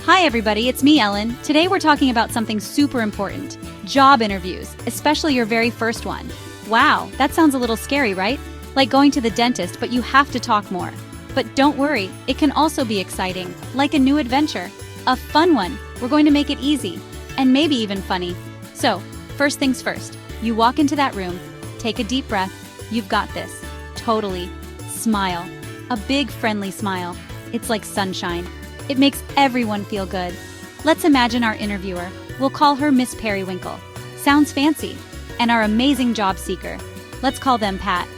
Hi everybody, it's me, Ellen. Today we're talking about something super important. Job interviews, especially your very first one. Wow, that sounds a little scary, right? Like going to the dentist, but you have to talk more. But don't worry, it can also be exciting, like a new adventure. A fun one. We're going to make it easy, and maybe even funny. So, first things first, you walk into that room, take a deep breath. You've got this. Totally. Smile. A big friendly smile. It's like sunshine. It makes everyone feel good. Let's imagine our interviewer. We'll call her Miss Periwinkle. Sounds fancy. And our amazing job seeker. Let's call them Pat.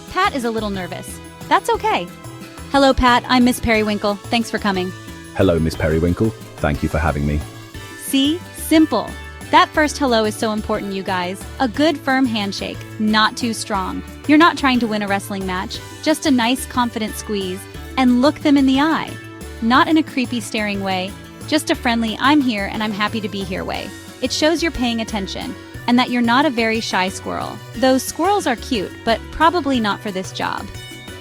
Pat is a little nervous. That's okay. Hello, Pat. I'm Miss Periwinkle. Thanks for coming. Hello, Miss Periwinkle. Thank you for having me. See? Simple. That first hello is so important, you guys. A good firm handshake, not too strong. You're not trying to win a wrestling match. Just a nice, confident squeeze. And look them in the eye. Not in a creepy, staring way. Just a friendly, I'm here and I'm happy to be here way. It shows you're paying attention and that you're not a very shy squirrel. Those squirrels are cute, but probably not for this job.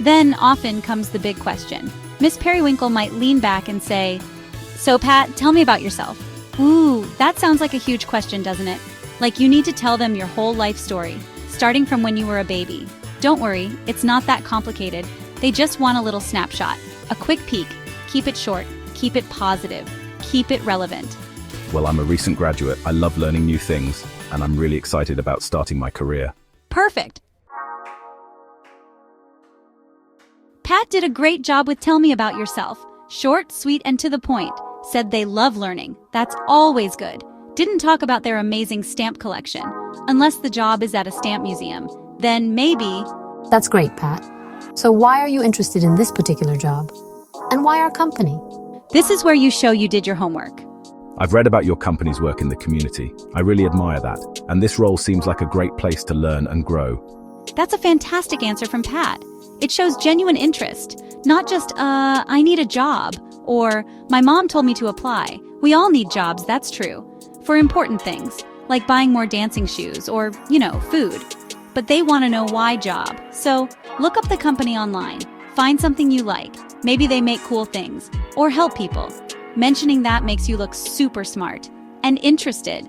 Then often comes the big question. Miss Periwinkle might lean back and say, "So Pat, tell me about yourself." Ooh, that sounds like a huge question, doesn't it? Like you need to tell them your whole life story, starting from when you were a baby. Don't worry, it's not that complicated. They just want a little snapshot, a quick peek. Keep it short, keep it positive, keep it relevant. Well, I'm a recent graduate. I love learning new things, and I'm really excited about starting my career. Perfect. Pat did a great job with tell me about yourself. Short, sweet, and to the point. Said they love learning. That's always good. Didn't talk about their amazing stamp collection. Unless the job is at a stamp museum. Then maybe... That's great, Pat. So why are you interested in this particular job? And why our company? This is where you show you did your homework. I've read about your company's work in the community. I really admire that, and this role seems like a great place to learn and grow. That's a fantastic answer from Pat. It shows genuine interest, not just, I need a job, or my mom told me to apply. We all need jobs, that's true, for important things, like buying more dancing shoes or, food. But they want to know why job. So look up the company online, find something you like. Maybe they make cool things, or help people. Mentioning that makes you look super smart and interested.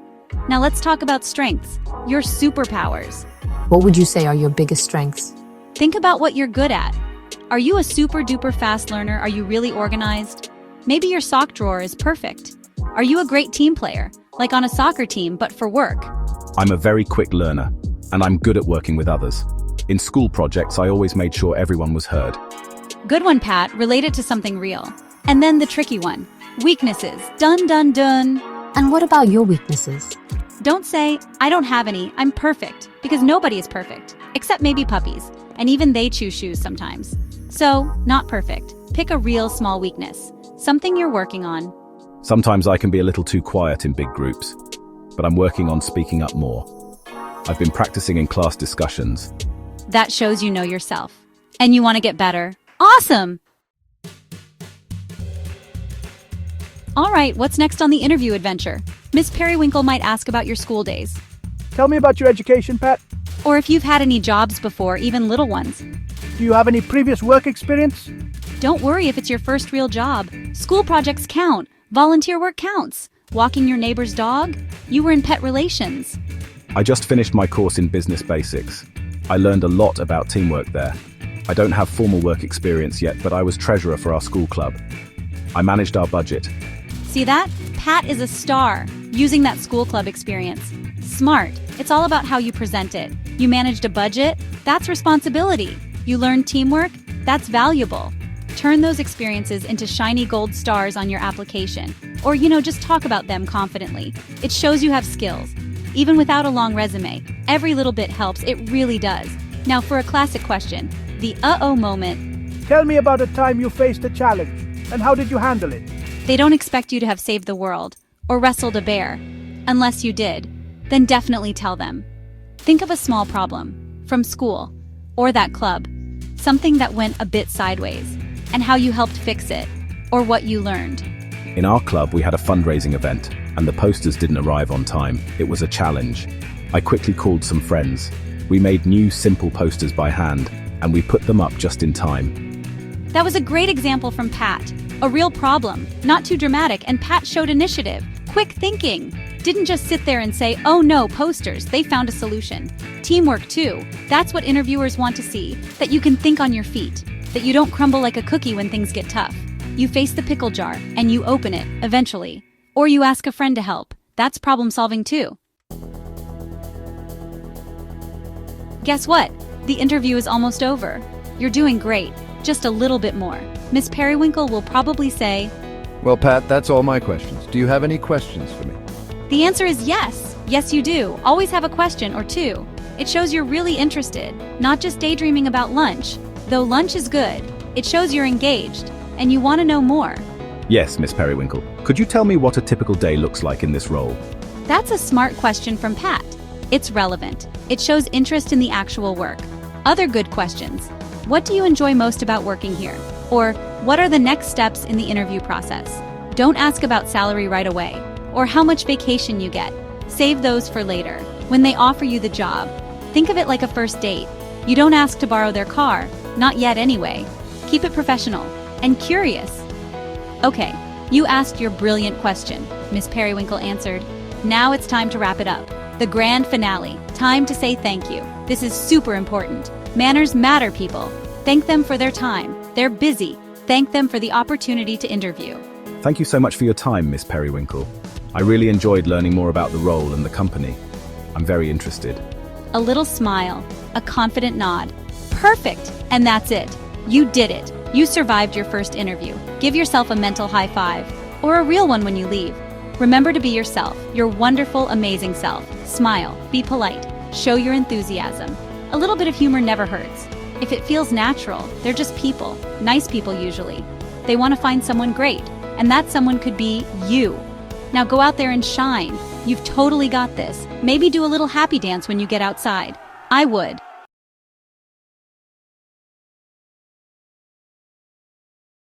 Now let's talk about strengths, your superpowers. What would you say are your biggest strengths? Think about what you're good at. Are you a super duper fast learner? Are you really organized? Maybe your sock drawer is perfect. Are you a great team player, like on a soccer team, but for work? I'm a very quick learner, and I'm good at working with others. In school projects, I always made sure everyone was heard. Good one, Pat. Relate it to something real. And then the tricky one. Weaknesses. Dun, dun, dun. And what about your weaknesses? Don't say, I don't have any, I'm perfect. Because nobody is perfect. Except maybe puppies. And even they choose shoes sometimes. So, not perfect. Pick a real small weakness. Something you're working on. Sometimes I can be a little too quiet in big groups, but I'm working on speaking up more. I've been practicing in class discussions. That shows you know yourself. And you want to get better. Awesome! All right, what's next on the interview adventure? Miss Periwinkle might ask about your school days. Tell me about your education, Pat. Or if you've had any jobs before, even little ones. Do you have any previous work experience? Don't worry if it's your first real job. School projects count. Volunteer work counts. Walking your neighbor's dog? You were in pet relations. I just finished my course in business basics. I learned a lot about teamwork there. I don't have formal work experience yet, but I was treasurer for our school club. I managed our budget. See that? Pat is a star, using that school club experience. Smart. It's all about how you present it. You managed a budget? That's responsibility. You learned teamwork? That's valuable. Turn those experiences into shiny gold stars on your application. Or, just talk about them confidently. It shows you have skills. Even without a long resume, every little bit helps. It really does. Now for a classic question, the uh-oh moment. Tell me about a time you faced a challenge, and how did you handle it? They don't expect you to have saved the world or wrestled a bear. Unless you did, then definitely tell them. Think of a small problem from school or that club, something that went a bit sideways, and how you helped fix it or what you learned. In our club, we had a fundraising event, and the posters didn't arrive on time. It was a challenge. I quickly called some friends. We made new, simple posters by hand, and we put them up just in time. That was a great example from Pat. A real problem, not too dramatic, and Pat showed initiative, quick thinking. Didn't just sit there and say, "Oh no, posters," they found a solution. Teamwork too, that's what interviewers want to see, that you can think on your feet, that you don't crumble like a cookie when things get tough. You face the pickle jar, and you open it, eventually. Or you ask a friend to help, that's problem solving too. Guess what? The interview is almost over. You're doing great, just a little bit more. Miss Periwinkle will probably say, Well, Pat, that's all my questions. Do you have any questions for me? the answer is yes. Yes, you do. Always have a question or two. It shows you're really interested, not just daydreaming about lunch. Though lunch is good, it shows you're engaged, and you want to know more. Yes, Miss Periwinkle. Could you tell me what a typical day looks like in this role? That's a smart question from Pat. It's relevant. It shows interest in the actual work. Other good questions. What do you enjoy most about working here? Or what are the next steps in the interview process? Don't ask about salary right away, or how much vacation you get. Save those for later, when they offer you the job. Think of it like a first date. You don't ask to borrow their car, not yet anyway. Keep it professional and curious. Okay, you asked your brilliant question, Miss Periwinkle answered. Now it's time to wrap it up. The grand finale. Time to say thank you. This is super important. Manners matter, people. Thank them for their time. They're busy. Thank them for the opportunity to interview. Thank you so much for your time, Miss Periwinkle. I really enjoyed learning more about the role and the company. I'm very interested. A little smile, a confident nod. Perfect! And that's it. You did it. You survived your first interview. Give yourself a mental high five, or a real one when you leave. Remember to be yourself, your wonderful, amazing self. Smile, be polite, show your enthusiasm. A little bit of humor never hurts. If it feels natural, they're just people, nice people usually. They want to find someone great, and that someone could be you. Now go out there and shine. You've totally got this. Maybe do a little happy dance when you get outside. I would.